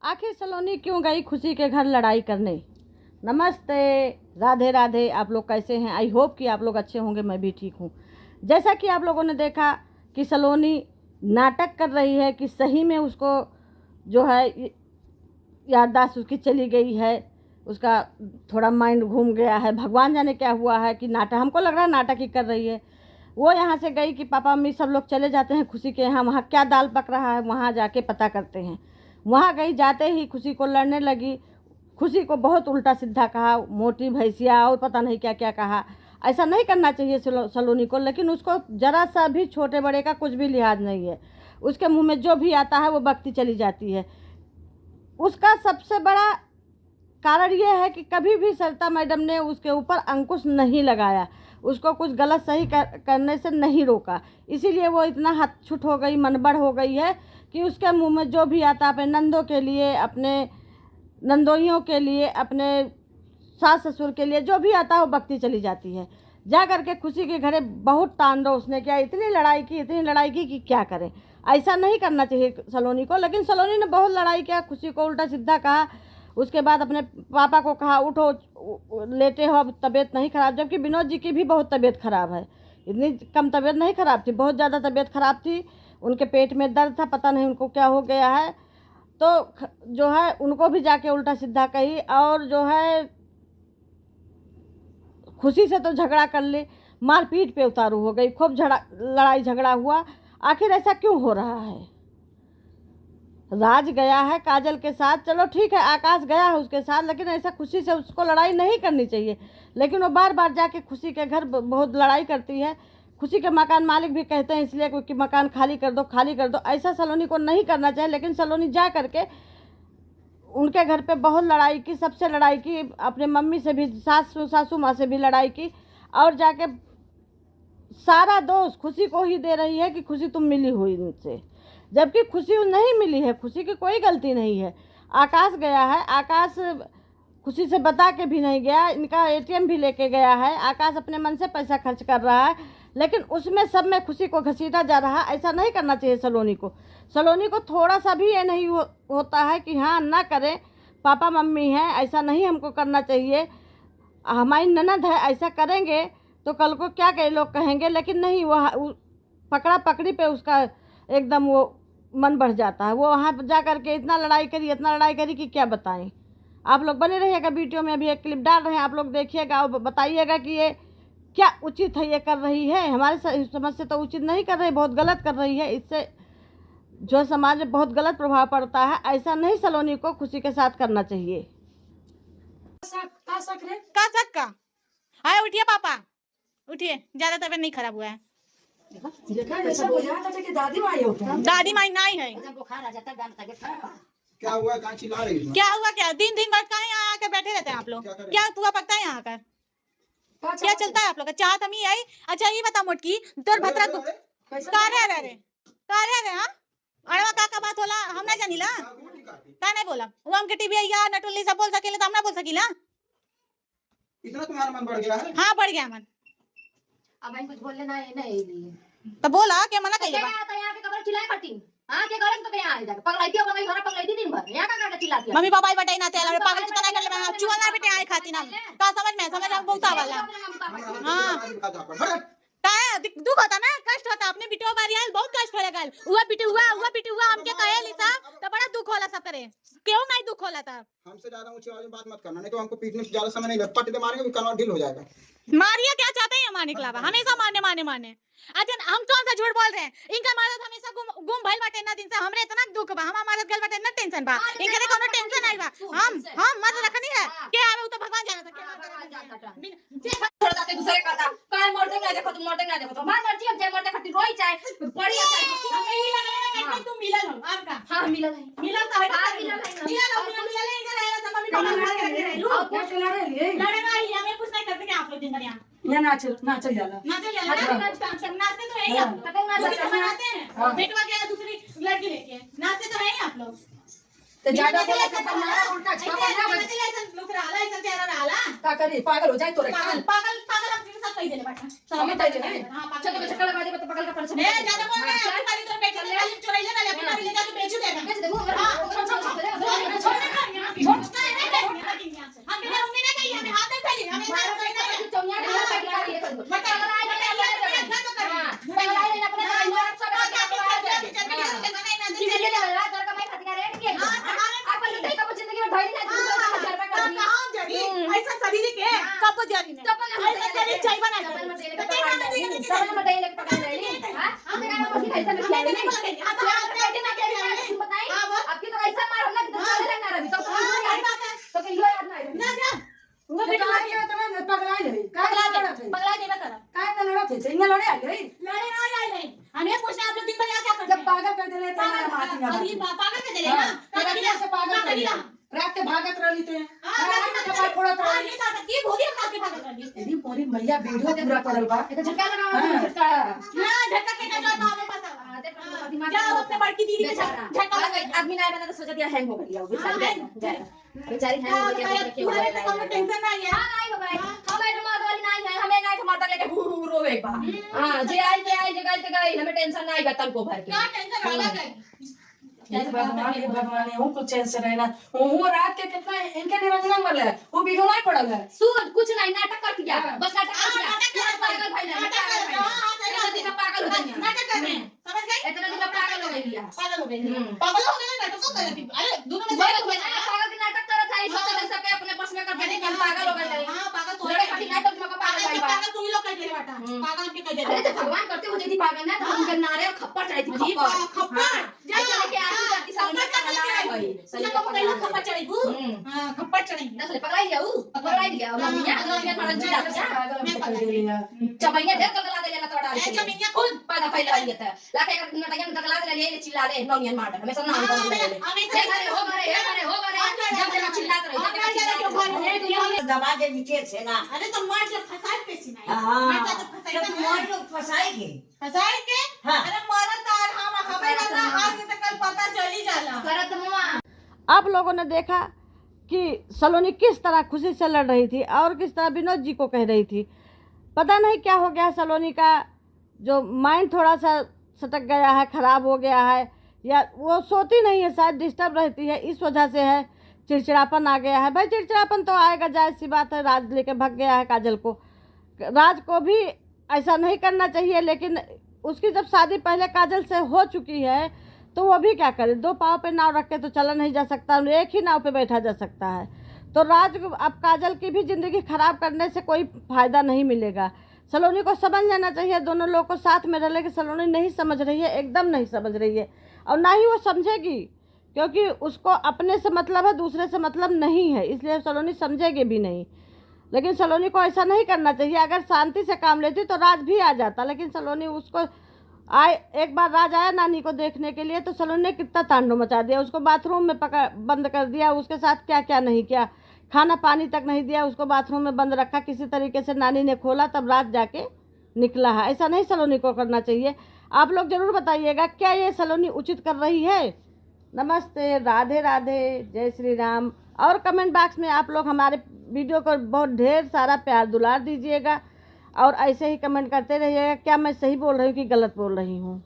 आखिर सलोनी क्यों गई खुशी के घर लड़ाई करने। नमस्ते, राधे राधे। आप लोग कैसे हैं? आई होप कि आप लोग अच्छे होंगे, मैं भी ठीक हूँ। जैसा कि आप लोगों ने देखा कि सलोनी नाटक कर रही है कि सही में उसको जो है याददाश्त उसकी चली गई है, उसका थोड़ा माइंड घूम गया है, भगवान जाने क्या हुआ है कि नाटक, हमको लग रहा है नाटक ही कर रही है। वो यहाँ से गई कि पापा मम्मी सब लोग चले जाते हैं खुशी के यहाँ, वहाँ क्या दाल पक रहा है वहाँ जाके पता करते हैं। वहाँ गई, जाते ही खुशी को लड़ने लगी, खुशी को बहुत उल्टा सीधा कहा, मोटी भैंसिया और पता नहीं क्या क्या कहा। ऐसा नहीं करना चाहिए सलोनी को, लेकिन उसको ज़रा सा भी छोटे बड़े का कुछ भी लिहाज नहीं है। उसके मुंह में जो भी आता है वो बकती चली जाती है। उसका सबसे बड़ा कारण ये है कि कभी भी सरिता मैडम ने उसके ऊपर अंकुश नहीं लगाया, उसको कुछ गलत सही करने से नहीं रोका। इसीलिए वो इतना हतछुट हो गई, मनबड़ हो गई है कि उसके मुंह में जो भी आता, अपने नंदों के लिए, अपने नंदोइयों के लिए, अपने सास ससुर के लिए, जो भी आता है वो बकती चली जाती है। जा करके खुशी के घरे बहुत तांडव उसने किया, इतनी लड़ाई की कि क्या करें। ऐसा नहीं करना चाहिए सलोनी को, लेकिन सलोनी ने बहुत लड़ाई किया, खुशी को उल्टा सीधा कहा। उसके बाद अपने पापा को कहा उठो लेटे हो, अब तबीयत नहीं खराब, जबकि विनोद जी की भी बहुत तबीयत खराब है। इतनी कम तबीयत नहीं खराब थी, बहुत ज़्यादा तबीयत खराब थी। उनके पेट में दर्द था, पता नहीं उनको क्या हो गया है। तो जो है उनको भी जाके उल्टा सीधा कही, और जो है खुशी से तो झगड़ा कर ले, मारपीट पे उतारू हो गई, खूब लड़ाई झगड़ा हुआ। आखिर ऐसा क्यों हो रहा है? राज गया है काजल के साथ, चलो ठीक है, आकाश गया है उसके साथ, लेकिन ऐसा खुशी से उसको लड़ाई नहीं करनी चाहिए। लेकिन वो बार बार जाके खुशी के घर बहुत लड़ाई करती है। खुशी के मकान मालिक भी कहते हैं इसलिए क्योंकि मकान खाली कर दो, खाली कर दो। ऐसा सलोनी को नहीं करना चाहिए, लेकिन सलोनी जा करके उनके घर पे बहुत लड़ाई की, सबसे लड़ाई की, अपने मम्मी से भी, सासू माँ से भी लड़ाई की, और जाके सारा दोष खुशी को ही दे रही है कि खुशी तुम मिली हुई इनसे, जबकि खुशी नहीं मिली है, खुशी की कोई गलती नहीं है। आकाश गया है, आकाश खुशी से बता के भी नहीं गया, इनका एटीएम भी लेके गया है। आकाश अपने मन से पैसा खर्च कर रहा है, लेकिन उसमें सब में खुशी को घसीटा जा रहा है। ऐसा नहीं करना चाहिए सलोनी को। सलोनी को थोड़ा सा भी ये नहीं होता है कि हाँ ना करें, पापा मम्मी हैं, ऐसा नहीं हमको करना चाहिए, हमारी ननद है, ऐसा करेंगे तो कल को क्या कई लोग कहेंगे। लेकिन नहीं, वो पकड़ा पकड़ी पे उसका एकदम वो मन बढ़ जाता है। वो वहाँ जा करके इतना लड़ाई करी कि क्या बताएं। आप लोग बने रहिएगा, वीडियो में अभी एक क्लिप डाल रहे हैं, आप लोग देखिएगा और बताइएगा कि ये क्या उचित है ये कर रही है। हमारे समझ से तो उचित नहीं कर रही, बहुत गलत कर रही है। इससे जो समाज में बहुत गलत प्रभाव पड़ता है। ऐसा नहीं सलोनी को खुशी के साथ करना चाहिए। का हाय उठिए पापा, उठिए, ज्यादा तबीयत नहीं खराब हुआ है। दादी माई नहीं है। क्या हुआ? कहाँ चिल्ला रही है? क्या हुआ? क्या दिन दिन भर कहाँ यहाँ आके बैठे रहते हैं आप लोग? क्या हुआ पकता है यहाँ आकर? क्या चलता है आप लोग का? चाहत हम ही आई। अच्छा ये बता मोटकी, तोर भतरा कार्य हाँ अड़वा का बात होला हम ना जानिला का नहीं बोला। वो हमके टीवी या नटुल्ली सब बोल सकेले तो हम ना बोल सकीला। इतना तुम्हारा मन बढ़ गया है? हाँ बढ़ गया मन। अब कुछ बोलने ना है नहीं तो बोला क्या मना कहिए बा? तो यहाँ पे कबर चिल्लाए करती हां के गरम तो यहाँ आ जाके पगलाइती हो गई, घर पगलाइती दिन भर यहाँ का चिल्लाती। मम्मी पापा ही बटाई ना तेल पागल तो नहीं कर ले, मैं चुआ ना बेटे आए खाती ना का समझ में बहुत वाला। हां दुख होता ना, कष्ट होता। अपने बिटिया बारी आयल बहुत कष्ट होला गल, हुआ बिटी हुआ हमके कहे लिसा तो बड़ा दुख होला सब करे। क्यों नहीं दुख होला था? हमसे ज्यादा ऊंची आवाज में बात मत करना, नहीं तो हमको पीटने में ज्यादा समय नहीं लगता, पट दे मारेंगे कनवा ढील हो जाएगा। मारिया क्या चाहते हैं मारने के अलावा? हमेशा मारने। अच्छा हम कौन सा झूठ बोल रहे हैं? इनका मर्द हमेशा गुम भइल बाटे ना दिन से, हमरे इतना दुख बा, हम मर्द गल बाटे ना टेंशन बा, इनके कोनो टेंशन नहीं बा। हम मर्द रखनी है के आवे तो भगवान जाने था के छोड़ देते दूसरे का था काय मर्दे ना देखो तो मार मर्जी हम जाए मर्दे खातिर रोई चाहे पड़ी हमें ही लगा तुम मिलन हो आपका। हां मिला नहीं तो है मिलन इधर है सब मम्मी पापा करके रहे लो और क्या लड़े नहीं, हमें कुछ नहीं करते क्या आप लोग दिन भर यहाँ या नाचल जाला नाचते तो है ही आप लोग, बनाते हैं बेटवा के दूसरी लड़की लेके नाचते तो है ही आप लोग। तो ज्यादा बोला से हमारा उल्टा छापा ना लोग रहला ऐसा चेहरा रहला का करे, पागल हो जाए तोरे पागल अपने सब कह देले बाटा सब कह देले। हां चल तो चक्कर लगा दे तो पकड़ के परेशान ए ज्यादा बोल रहे हैं, खाली तो बेटे खाली चुराइले ना लेके ले जाके बेच देगा। कैसे देखो के आप लुटाई का जिंदगी में ढाई नहीं दूसरा का कर दिया कहां जरी ऐसा शरीर के कब जरी ने ऐसा शरीर चाय बना डबल दे मटेरियल का डबल मटेरियल का पकड़ ले हां हम का मछली खाई था खिला नहीं आप बेटे ना क्या बताएं आपकी तो ऐसा मार हमने तो चले लेना रवि तो कहीं याद नहीं ना जा वो बेटा के तना पगलाई नहीं का लड़ा थे पगला देबा कर काय ना लड़ा थे सिंगल लड़े आ गई लड़े ना आई नहीं हमें पूछना आप लोग दिन भर क्या करते जब पागल कर देले तो हमारा हाथ ही अरे पागल कर दे ना करिया से पागल कर दिया रात के भागत रही थे रात के कपाल फोड़त रही ये था की भोगी हम के पागल कर दी यदि पूरी मैया वीडियो पूरा पड़ल बा एक झटका लगाओ झटका ना झटका के ना बाबू पता देखो दिमाग जा अपने बड़की दीदी के झटका आदमी ना बना तो सोचा दिया हैंग हो गया बेचारी हैंग हो गया के हो गया तुम्हें टेंशन नहीं है हां नहीं बाबा हमें टमाटर वाली नहीं है हमें नहीं टमाटर लेके हु रोवे बा हां जे आई जे गई हमें टेंशन नहीं गतन को भर के क्या टेंशन वाला है ये भगवान ये कुछ चैन से रहना वो रात के कितना इनके निरंजन मरले वो वीडियो नहीं पड़ल है सुन कुछ नहीं नाटक कर दिया बस नाटक कर दिया पागल भाई ना दिन पागल हो गया नाटक कर रहे हैं समझ गए इतना दिन पागल हो गई पागल हो गए पागल हो गए नाटक को कर रही अरे दोनों में पागल के नाटक करत है सोच सबके अपने बस में कर देने के पागल हो गए हां पागल तो लड़े खाती नाटक में पागल भाई बा पागल तुम ही लोग कह दे बेटा पागल के कह अरे दे तो भगवान करते हो यदि पागल ना तो हम के नारे और खप्पड़ चढ़ाई थी खप्पड़ जैसे लेके आती जाती सामने का लड़ा गई सही को पहले खप्पड़ चढ़ी बू हां खप्पड़ चढ़ी दस ले पकड़ाई लिया पकड़ाई लिया मम्मी ने थोड़ा चिढ़ा दिया पागल में पकड़ लिया चमैया ढेर कगला दे लेला तो डाल ए जमीनिया खुद पादा पहले वाली है लाके कर नटैया में कगला दे ले चिल्ला ले नौनियन मार हमें सब नाम कर ले हो गरे जब जब चिल्लाते रहे दबा के नीचे से ना अरे तो मार के फसाए कैसी नहीं हाँ मार के फसाए तो तुम्हारे लोग फंसाएंगे फसाए के हाँ। अरे मरत तार हम हमें लगा आज तक कल पता चली जाला करत मुआ आप लोगों ने देखा कि सलोनी किस तरह खुशी से लड़ रही थी और किस तरह विनोद जी को कह रही थी। पता नहीं क्या हो गया सलोनी का, जो माइंड थोड़ा सा सटक गया है, ख़राब हो गया है, या वो सोती नहीं है, शायद डिस्टर्ब रहती है, इस वजह से है। चिड़चिड़ापन आ गया है। भाई चिड़चिड़ापन तो आएगा, जायज़ सी बात है। राज लेके भाग गया है काजल को। राज को भी ऐसा नहीं करना चाहिए, लेकिन उसकी जब शादी पहले काजल से हो चुकी है तो वो भी क्या करे। दो पाँव पे नाव रख के तो चला नहीं जा सकता, एक ही नाव पे बैठा जा सकता है। तो राज अब काजल की भी ज़िंदगी ख़राब करने से कोई फ़ायदा नहीं मिलेगा। सलोनी को समझ जाना चाहिए, दोनों लोग को साथ में रह, लेकिन सलोनी नहीं समझ रही है, एकदम नहीं समझ रही है, और ना ही वो समझेगी, क्योंकि उसको अपने से मतलब है, दूसरे से मतलब नहीं है, इसलिए सलोनी समझेगी भी नहीं। लेकिन सलोनी को ऐसा नहीं करना चाहिए। अगर शांति से काम लेती तो राज भी आ जाता, लेकिन सलोनी उसको एक बार राज आया नानी को देखने के लिए तो सलोनी ने कितना तांडव मचा दिया। उसको बाथरूम में बंद कर दिया, उसके साथ क्या क्या नहीं किया, खाना पानी तक नहीं दिया, उसको बाथरूम में बंद रखा। किसी तरीके से नानी ने खोला तब राज जाके निकला है। ऐसा नहीं सलोनी को करना चाहिए। आप लोग ज़रूर बताइएगा, क्या ये सलोनी उचित कर रही है? नमस्ते, राधे राधे, जय श्री राम। और कमेंट बॉक्स में आप लोग हमारे वीडियो को बहुत ढेर सारा प्यार दुलार दीजिएगा और ऐसे ही कमेंट करते रहिएगा, क्या मैं सही बोल रही हूँ कि गलत बोल रही हूँ।